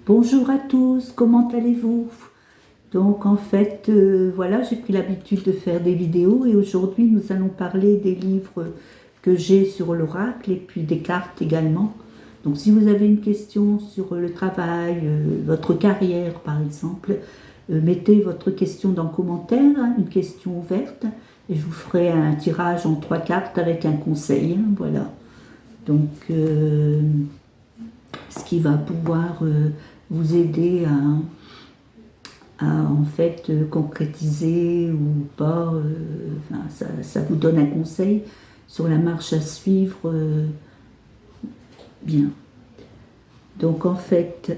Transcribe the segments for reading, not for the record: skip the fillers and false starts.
Bonjour à tous, comment allez-vous? Donc en fait, voilà, j'ai pris l'habitude de faire des vidéos et aujourd'hui nous allons parler des livres que j'ai sur l'oracle et puis des cartes également. Donc si vous avez une question sur le travail, votre carrière par exemple, mettez votre question dans le commentaire, hein, une question ouverte, et je vous ferai un tirage en 3 cartes avec un conseil, hein, voilà. Donc ce qui va pouvoir vous aider à en fait concrétiser ou pas, enfin, ça vous donne un conseil sur la marche à suivre bien. Donc en fait,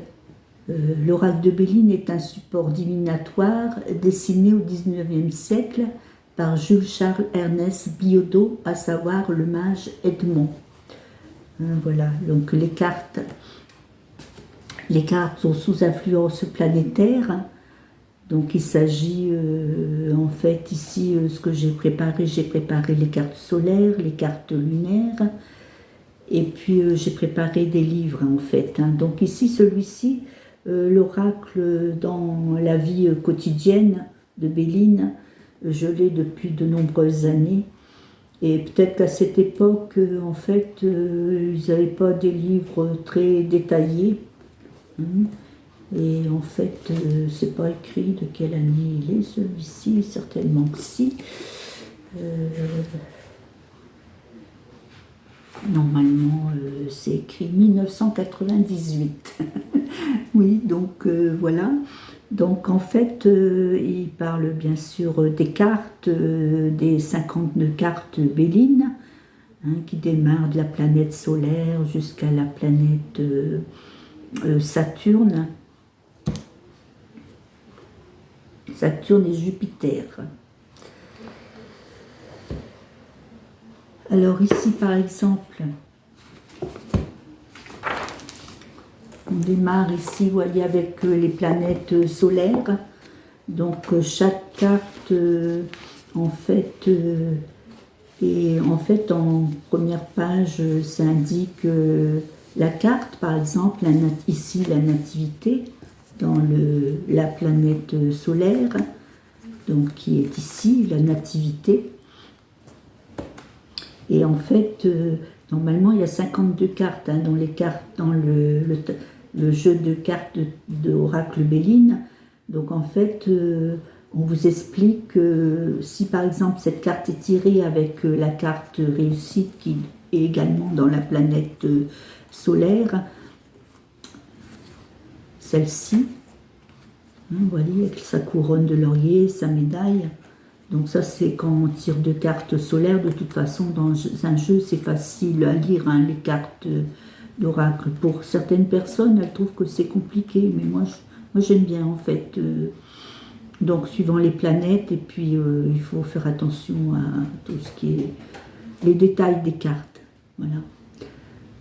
l'oracle de Béline est un support divinatoire dessiné au XIXe siècle par Jules-Charles Ernest Billaudot, à savoir le mage Edmond. Voilà, donc les cartes sont sous influence planétaire. Donc il s'agit en fait ici, ce que j'ai préparé les cartes solaires, les cartes lunaires, et puis j'ai préparé des livres en fait, hein. Donc ici, celui-ci, l'oracle dans la vie quotidienne de Béline, je l'ai depuis de nombreuses années. Et peut-être qu'à cette époque, en fait, ils n'avaient pas des livres très détaillés, hein. Et en fait, c'est pas écrit de quelle année il est, celui-ci, certainement que si. Normalement, c'est écrit 1998. Oui, donc voilà. Donc en fait, il parle bien sûr des cartes, des 52 cartes Béline, hein, qui démarrent de la planète solaire jusqu'à la planète Saturne. Saturne et Jupiter. Alors ici, par exemple, on démarre ici, vous voyez, avec les planètes solaires. Donc chaque carte, en fait, et en fait, en première page, ça indique la carte, par exemple, ici la nativité dans la planète solaire, donc qui est ici, la nativité. Et en fait, normalement, il y a 52 cartes, hein, dans le jeu de cartes d'Oracle Béline. Donc en fait, on vous explique que si par exemple cette carte est tirée avec la carte réussite qui est également dans la planète solaire, celle-ci, hein, vous voyez, avec sa couronne de laurier, sa médaille. Donc ça, c'est quand on tire 2 cartes solaires. De toute façon, dans un jeu, c'est facile à lire, hein, les cartes d'oracle. Pour certaines personnes, elles trouvent que c'est compliqué, mais moi j'aime bien en fait. Donc suivant les planètes, et puis il faut faire attention à tout ce qui est les détails des cartes. Voilà.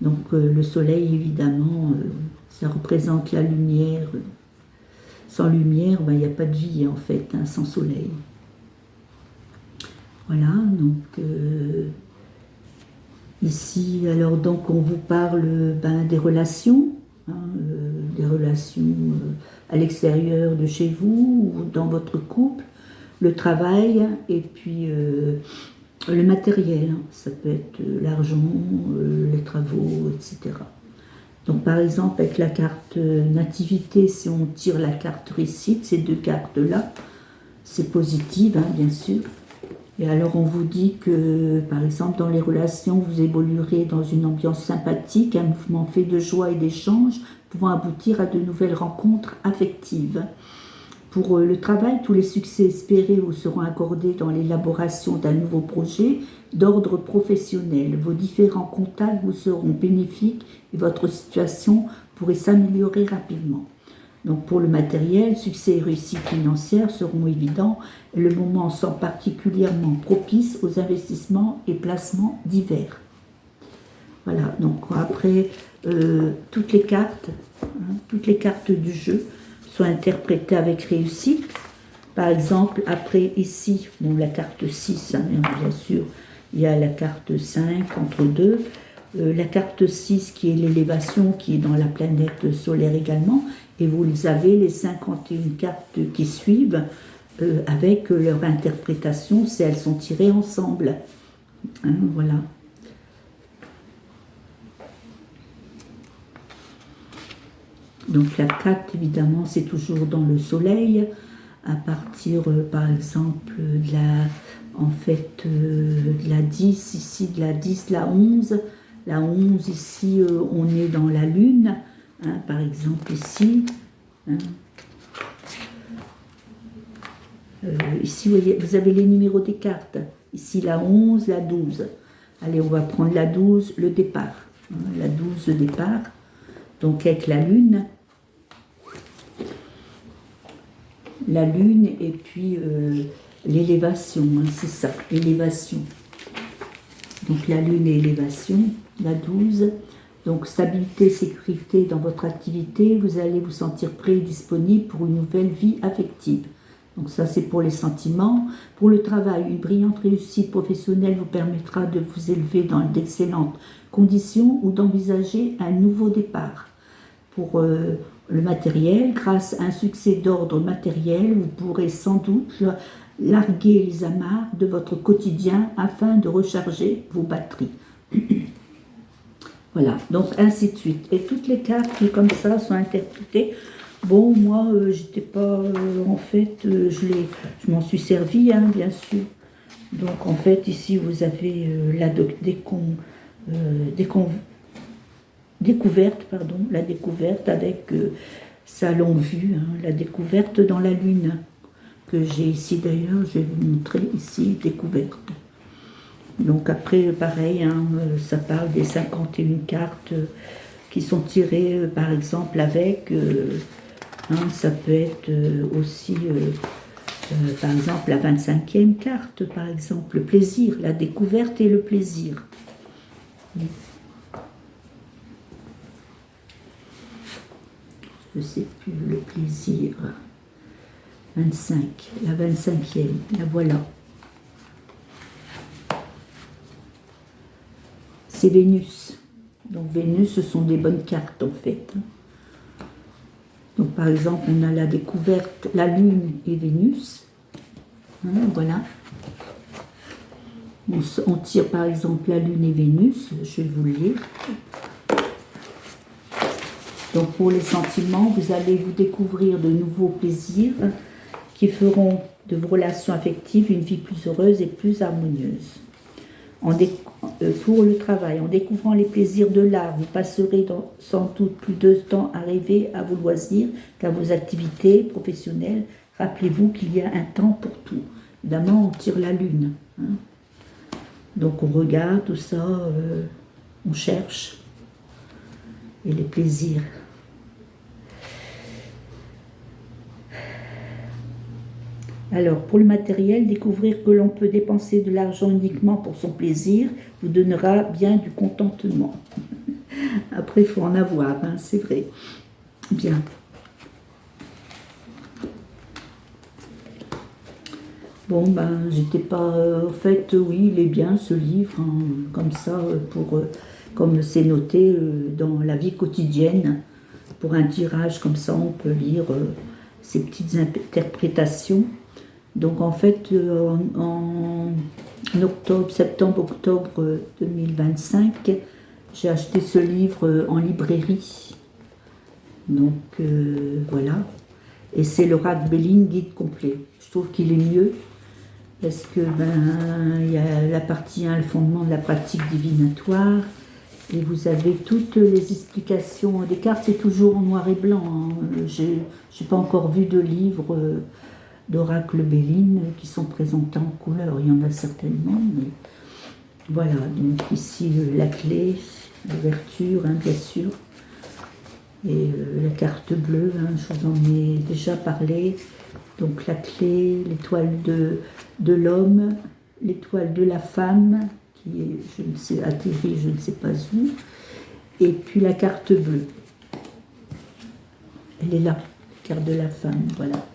Donc le soleil, évidemment, ça représente la lumière. Sans lumière, ben, il n'y a pas de vie en fait, hein, sans soleil. Voilà, donc ici, alors donc on vous parle des relations, hein, des relations à l'extérieur de chez vous, ou dans votre couple, le travail, et puis le matériel, hein, ça peut être l'argent, les travaux, etc. Donc par exemple, avec la carte nativité, si on tire la carte réussite, ces 2 cartes-là, c'est positif, hein, bien sûr. Et alors on vous dit que, par exemple, dans les relations, vous évoluerez dans une ambiance sympathique, un mouvement fait de joie et d'échange, pouvant aboutir à de nouvelles rencontres affectives. Pour le travail, tous les succès espérés vous seront accordés dans l'élaboration d'un nouveau projet d'ordre professionnel. Vos différents contacts vous seront bénéfiques et votre situation pourrait s'améliorer rapidement. Donc pour le matériel, succès et réussite financière seront évidents et le moment semble particulièrement propice aux investissements et placements divers. Voilà, donc après, toutes les cartes du jeu sont interprétées avec réussite. Par exemple, après ici, bon, la carte 6, hein, bien sûr, il y a la carte 5 entre deux. la carte 6 qui est l'élévation, qui est dans la planète solaire également, et vous avez les 51 cartes qui suivent avec leur interprétation, si elles sont tirées ensemble. Hein, voilà. Donc la 4, évidemment, c'est toujours dans le soleil, à partir, par exemple, de la 10, ici, de la 10, la 11. La 11, ici, on est dans la lune, hein, par exemple, ici. Hein. Ici, vous avez les numéros des cartes. Ici, la 11, la 12. Allez, on va prendre la 12, le départ. Hein, la 12, le départ. Donc, avec la lune. La lune et puis l'élévation, hein, c'est ça, élévation. Donc la lune et élévation, la 12. Donc stabilité, sécurité dans votre activité, vous allez vous sentir prêt et disponible pour une nouvelle vie affective. Donc ça c'est pour les sentiments. Pour le travail, une brillante réussite professionnelle vous permettra de vous élever dans d'excellentes conditions ou d'envisager un nouveau départ. Pour le matériel, grâce à un succès d'ordre matériel, vous pourrez sans doute larguer les amarres de votre quotidien afin de recharger vos batteries. Voilà, donc ainsi de suite. Et toutes les cartes qui comme ça sont interprétées. Bon, moi, j'étais pas, en fait, je m'en suis servi, hein, bien sûr. Donc en fait, ici, vous avez la découverte avec sa longue vue, hein, la découverte dans la lune, que j'ai ici d'ailleurs, je vais vous montrer ici, découverte. Donc après, pareil, hein, ça parle des 51 cartes qui sont tirées, par exemple, avec, hein, ça peut être aussi, par exemple, la 25e carte, par exemple, le plaisir, la découverte et le plaisir. Je ne sais plus, le plaisir. 25, la 25e, la voilà. C'est Vénus. Donc Vénus, ce sont des bonnes cartes en fait. Donc par exemple, on a la découverte, la Lune et Vénus. Hein, voilà. On tire par exemple la Lune et Vénus, je vais vous le lire. Donc pour les sentiments, vous allez vous découvrir de nouveaux plaisirs qui feront de vos relations affectives une vie plus heureuse et plus harmonieuse. Pour le travail, en découvrant les plaisirs de l'art, vous passerez sans doute plus de temps à rêver à vos loisirs qu'à vos activités professionnelles. Rappelez-vous qu'il y a un temps pour tout. Évidemment, on tire la lune. Hein. Donc on regarde tout ça, on cherche. Et les plaisirs. Alors, pour le matériel, découvrir que l'on peut dépenser de l'argent uniquement pour son plaisir vous donnera bien du contentement. Après, il faut en avoir, hein, c'est vrai. Bien. Bon, ben, j'étais pas... en fait, oui, il est bien, ce livre, hein, comme ça, comme c'est noté dans la vie quotidienne. Pour un tirage comme ça, on peut lire ces petites interprétations. Donc en fait, en septembre-octobre 2025, j'ai acheté ce livre en librairie. Donc voilà. Et c'est le Oracle Béline guide complet. Je trouve qu'il est mieux parce que il y a la partie 1, le fondement de la pratique divinatoire. Et vous avez toutes les explications des cartes, c'est toujours en noir et blanc. Hein. J'ai pas encore vu de livre d'Oracle Béline qui sont présentés en couleur. Il y en a certainement, mais voilà. Donc ici la clé, l'ouverture, hein, bien sûr. Et la carte bleue, hein, je vous en ai déjà parlé. Donc la clé, l'étoile de l'homme, l'étoile de la femme, qui est, je ne sais, atterri, je ne sais pas où, et puis la carte bleue. Elle est là, la carte de la femme, voilà.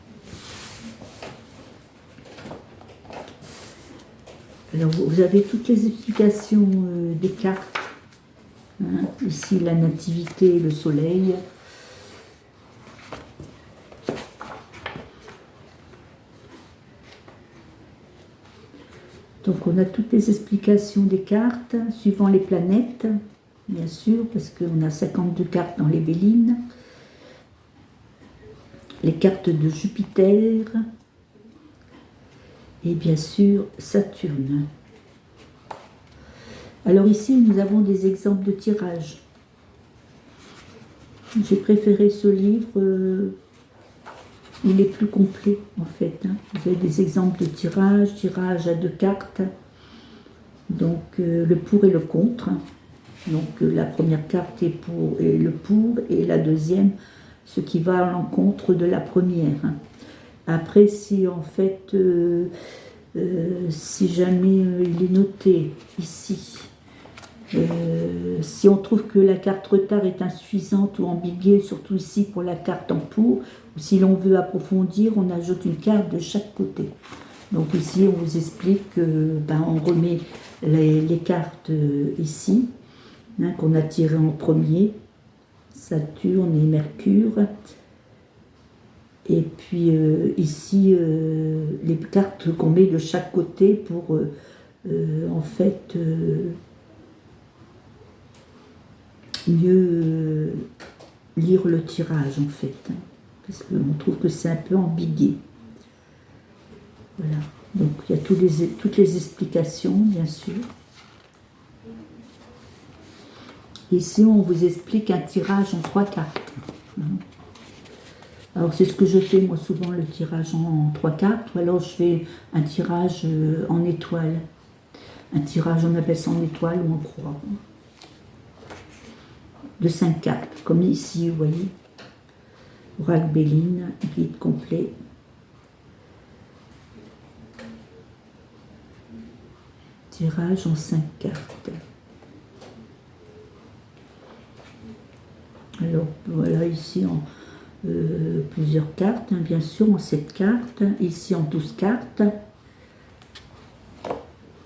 Alors vous avez toutes les explications des cartes Hein, ici, la nativité, le soleil. Donc on a toutes les explications des cartes, suivant les planètes, bien sûr, parce qu'on a 52 cartes dans les Bélines. Les cartes de Jupiter. Et bien sûr, Saturne. Alors ici, nous avons des exemples de tirage. J'ai préféré ce livre, il est plus complet en fait. Hein. Vous avez des exemples de tirage à 2 cartes. Donc le pour et le contre. Donc la première carte est pour et le pour, et la deuxième, ce qui va à l'encontre de la première. Hein. Après, si en fait, si jamais il est noté ici, si on trouve que la carte retard est insuffisante ou ambiguë, surtout ici pour la carte en pour, ou si l'on veut approfondir, on ajoute une carte de chaque côté. Donc ici, on vous explique que on remet les cartes ici, hein, qu'on a tirées en premier, Saturne et Mercure. Et puis ici, les cartes qu'on met de chaque côté pour en fait mieux lire le tirage en fait, hein, parce qu'on trouve que c'est un peu ambigu. Voilà, donc il y a toutes les explications bien sûr. Ici on vous explique un tirage en 3 cartes. Alors c'est ce que je fais moi souvent, le tirage en 3 cartes, ou alors je fais un tirage en étoile. Un tirage, on appelle ça en étoile ou en croix. De 5 cartes, comme ici, vous voyez. Oracle Béline, guide complet. Tirage en 5 cartes. Alors, voilà, ici, en plusieurs cartes, hein, bien sûr, en 7 cartes. Ici, en 12 cartes.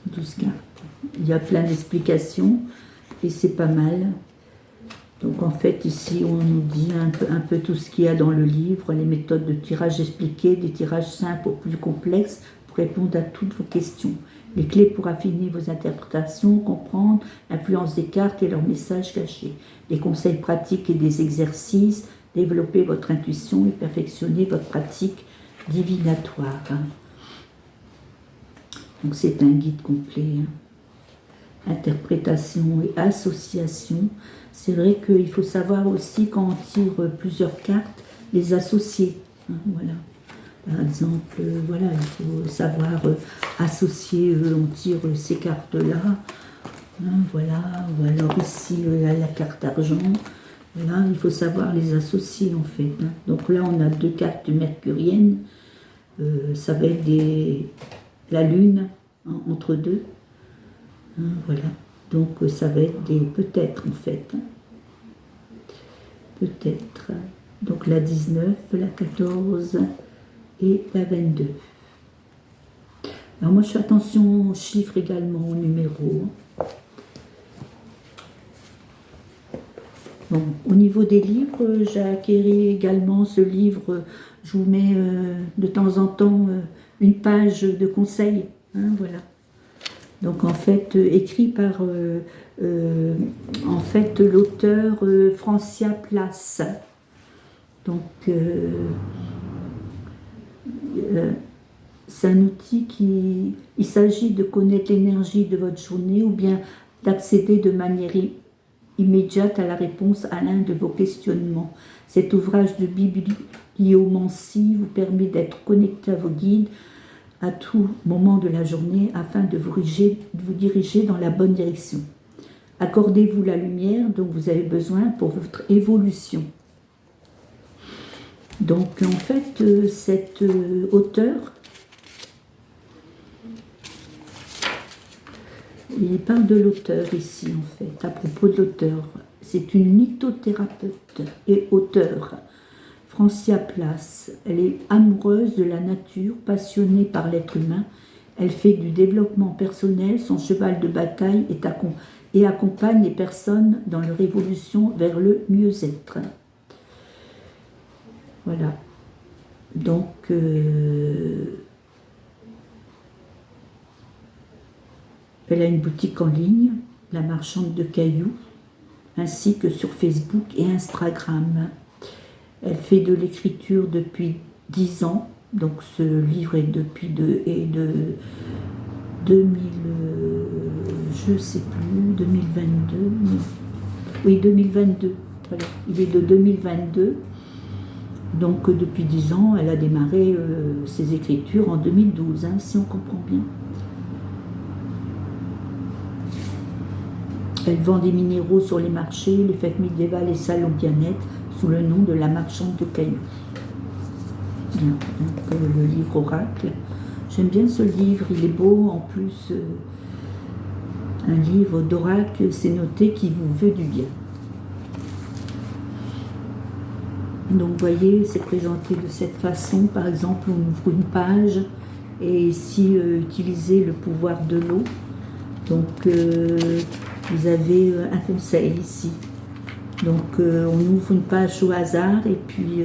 12 cartes. Il y a plein d'explications, et c'est pas mal. Donc en fait ici on nous dit un peu tout ce qu'il y a dans le livre, les méthodes de tirage expliquées, des tirages simples aux plus complexes pour répondre à toutes vos questions. Les clés pour affiner vos interprétations, comprendre l'influence des cartes et leurs messages cachés. Des conseils pratiques et des exercices, développer votre intuition et perfectionner votre pratique divinatoire. Donc c'est un guide complet. Interprétation et association. C'est vrai qu'il faut savoir aussi, quand on tire plusieurs cartes, les associer. Hein, voilà. Par exemple, voilà, il faut savoir associer, on tire ces cartes-là. Hein, voilà, ou alors ici, la carte argent. Voilà, il faut savoir les associer en fait. Hein. Donc là, on a 2 cartes mercuriennes. Ça va être la lune, hein, entre deux. Voilà, donc ça va être des peut-être en fait. Peut-être. Donc la 19, la 14 et la 22. Alors moi je fais attention aux chiffres également, aux numéros. Bon, au niveau des livres, j'ai acquéri également ce livre. Je vous mets de temps en temps une page de conseils. Hein, voilà. Donc en fait écrit par en fait l'auteur Francia Place. Donc c'est un outil il s'agit de connaître l'énergie de votre journée ou bien d'accéder de manière immédiate à la réponse à l'un de vos questionnements. Cet ouvrage de bibliomancie vous permet d'être connecté à vos guides à tout moment de la journée afin de vous diriger dans la bonne direction. Accordez-vous la lumière dont vous avez besoin pour votre évolution. Donc en fait, cet auteur, il parle de l'auteur ici en fait, à propos de l'auteur. C'est une mythothérapeute et auteure. Francia Place, elle est amoureuse de la nature, passionnée par l'être humain. Elle fait du développement personnel, son cheval de bataille est et accompagne les personnes dans leur évolution vers le mieux-être. Voilà. Donc, elle a une boutique en ligne, La Marchande de Cailloux, ainsi que sur Facebook et Instagram. Elle fait de l'écriture depuis 10 ans, donc ce livre est de 2000, je sais plus, 2022, oui 2022, voilà. Il est de 2022, donc depuis 10 ans, elle a démarré ses écritures en 2012, hein, si on comprend bien. Elle vend des minéraux sur les marchés, les fêtes médiévales et salons bien-être sous le nom de La Marchande de Cailloux. Bien, donc, le livre Oracle. J'aime bien ce livre, il est beau, en plus un livre d'oracle, c'est noté, qui vous veut du bien. Donc vous voyez, c'est présenté de cette façon. Par exemple, on ouvre une page et ici, utiliser le pouvoir de l'eau. Donc vous avez un conseil ici. Donc on ouvre une page au hasard et puis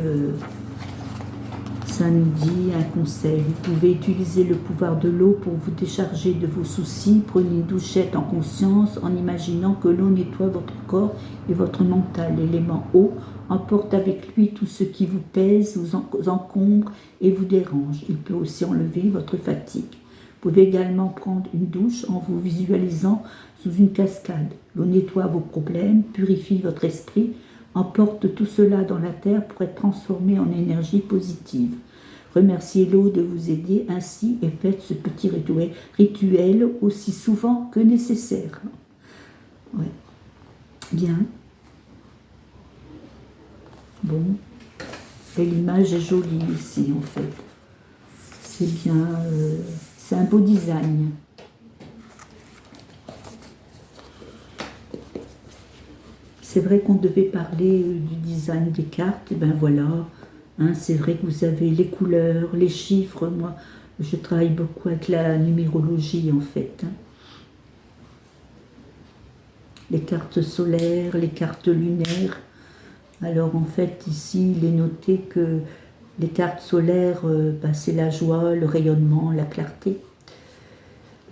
ça nous dit un conseil. Vous pouvez utiliser le pouvoir de l'eau pour vous décharger de vos soucis. Prenez une douchette en conscience en imaginant que l'eau nettoie votre corps et votre mental. L'élément eau emporte avec lui tout ce qui vous pèse, vous encombre et vous dérange. Il peut aussi enlever votre fatigue. Vous pouvez également prendre une douche en vous visualisant sous une cascade. L'eau nettoie vos problèmes, purifie votre esprit, emporte tout cela dans la terre pour être transformé en énergie positive. Remerciez l'eau de vous aider ainsi et faites ce petit rituel aussi souvent que nécessaire. Ouais. Bien. Bon. Et l'image est jolie ici en fait. C'est bien. C'est un beau design. C'est vrai qu'on devait parler du design des cartes, et ben voilà, hein, c'est vrai que vous avez les couleurs, les chiffres. Moi, je travaille beaucoup avec la numérologie en fait. Hein. Les cartes solaires, les cartes lunaires. Alors en fait, ici, il est noté que les cartes solaires, c'est la joie, le rayonnement, la clarté.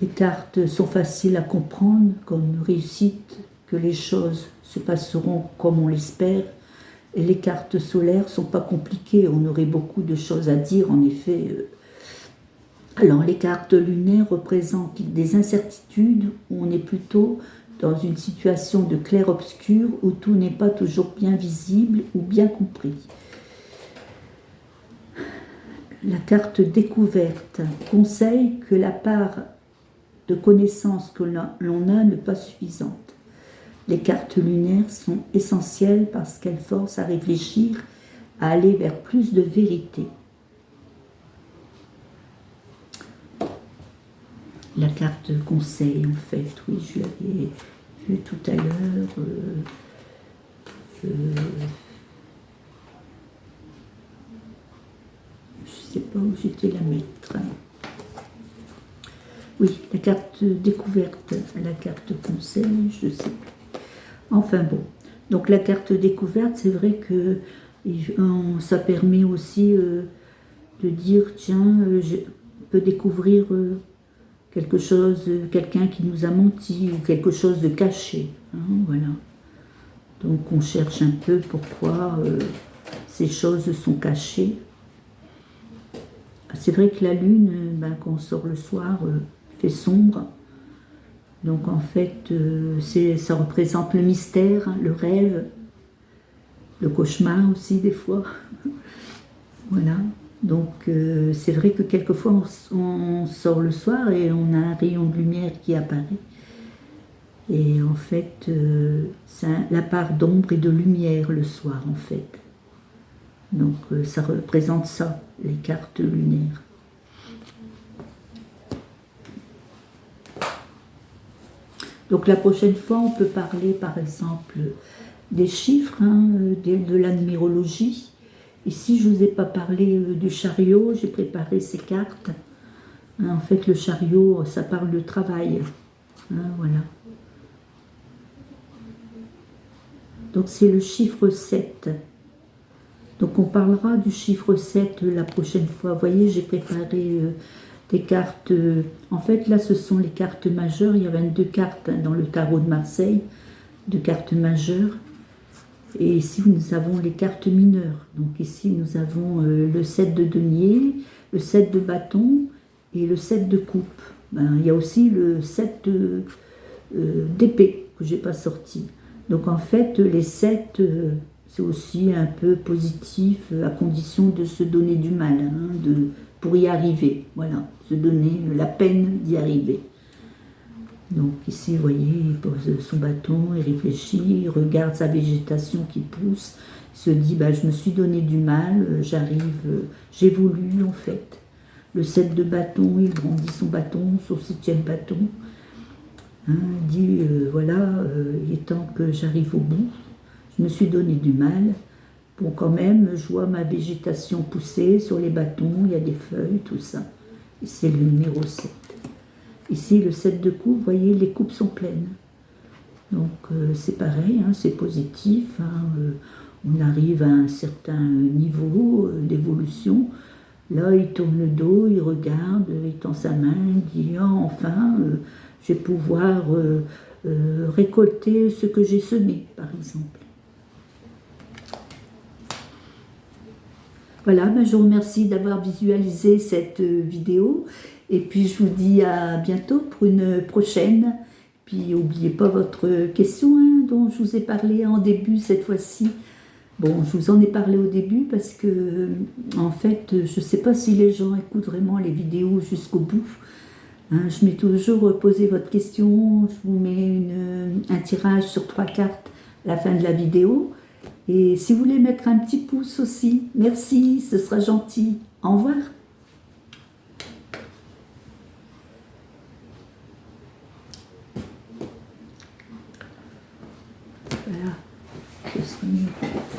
Les cartes sont faciles à comprendre, comme réussite, que les choses se passeront comme on l'espère. Et les cartes solaires ne sont pas compliquées, on aurait beaucoup de choses à dire en effet. Alors les cartes lunaires représentent des incertitudes où on est plutôt dans une situation de clair-obscur où tout n'est pas toujours bien visible ou bien compris. La carte découverte conseille que la part de connaissances que l'on a n'est pas suffisante. Les cartes lunaires sont essentielles parce qu'elles forcent à réfléchir, à aller vers plus de vérité. La carte conseil, en fait, oui, je l'avais vue tout à l'heure. Je ne sais pas où j'étais la mettre. Oui, la carte découverte, la carte conseil, je ne sais plus. Enfin bon, donc la carte découverte, c'est vrai que ça permet aussi de dire, tiens, je peux découvrir quelque chose, quelqu'un qui nous a menti, ou quelque chose de caché. Hein, voilà. Donc on cherche un peu pourquoi ces choses sont cachées. C'est vrai que la lune, quand on sort le soir, fait sombre. Donc en fait, ça représente le mystère, hein, le rêve, le cauchemar aussi des fois. Voilà. Donc c'est vrai que quelquefois on sort le soir et on a un rayon de lumière qui apparaît. Et en fait, c'est la part d'ombre et de lumière le soir en fait. Donc ça représente ça, les cartes lunaires. Donc la prochaine fois, on peut parler par exemple des chiffres, hein, de la numérologie. Ici, je ne vous ai pas parlé du chariot, j'ai préparé ces cartes. En fait, le chariot, ça parle de travail. Hein, voilà. Donc c'est le chiffre 7. Donc on parlera du chiffre 7 la prochaine fois. Vous voyez, j'ai préparé des cartes. En fait, là, ce sont les cartes majeures. Il y a 22 cartes hein, dans le tarot de Marseille, de cartes majeures. Et ici, nous avons les cartes mineures. Donc ici, nous avons le 7 de denier, le 7 de bâton et le 7 de coupe. Ben, il y a aussi le 7 d'épée que je n'ai pas sorti. Donc en fait, les 7, c'est aussi un peu positif à condition de se donner du mal hein, pour y arriver. Voilà, se donner la peine d'y arriver. Donc ici, vous voyez, il pose son bâton, il réfléchit, il regarde sa végétation qui pousse, il se dit, bah, je me suis donné du mal, j'arrive, j'évolue en fait. Le 7 de bâton, il brandit son bâton, son 7e bâton. Hein, il dit, voilà, il est temps que j'arrive au bout, je me suis donné du mal. Bon, quand même, je vois ma végétation pousser sur les bâtons, il y a des feuilles, tout ça. Et c'est le numéro 7. Ici, le 7 de coupe, vous voyez, les coupes sont pleines. Donc, c'est pareil, hein, c'est positif. Hein, on arrive à un certain niveau d'évolution. Là, il tourne le dos, il regarde, il tend sa main, il dit ah, enfin, je vais pouvoir récolter ce que j'ai semé, par exemple. Voilà, ben je vous remercie d'avoir visualisé cette vidéo. Et puis, je vous dis à bientôt pour une prochaine. Puis, n'oubliez pas votre question hein, dont je vous ai parlé en début cette fois-ci. Bon, je vous en ai parlé au début parce que, en fait, je ne sais pas si les gens écoutent vraiment les vidéos jusqu'au bout. Hein, je mets toujours posé votre question. Je vous mets un tirage sur 3 cartes à la fin de la vidéo. Et si vous voulez mettre un petit pouce aussi, merci, ce sera gentil. Au revoir. Voilà, ce sera mieux.